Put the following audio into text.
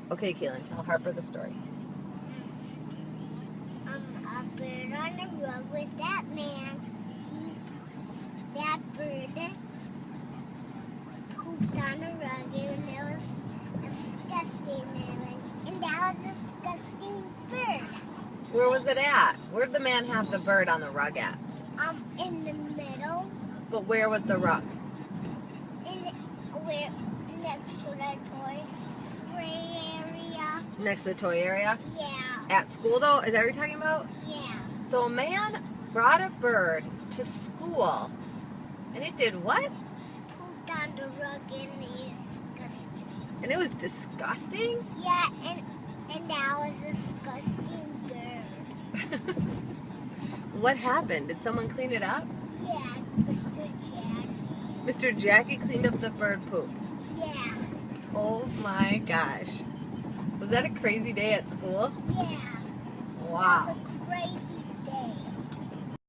Okay, Kaylin, tell Harper the story. A bird on the road was that man. That bird pooped on the rug and it was disgusting. And that was a disgusting bird. Where was it at? Where'd the man have the bird on the rug at? In the middle. But where was the rug? Where next to the toy area. Next to the toy area? Yeah. At school, though? Is that what you're talking about? Yeah. So a man brought a bird to school, and it did what? Pooped on the rug and it was disgusting. And it was disgusting? Yeah, and that was a disgusting bird. What happened? Did someone clean it up? Yeah, Mr. Jackie. Mr. Jackie cleaned up the bird poop. Yeah. Oh my gosh. Was that a crazy day at school? Yeah. Wow. That was a crazy day.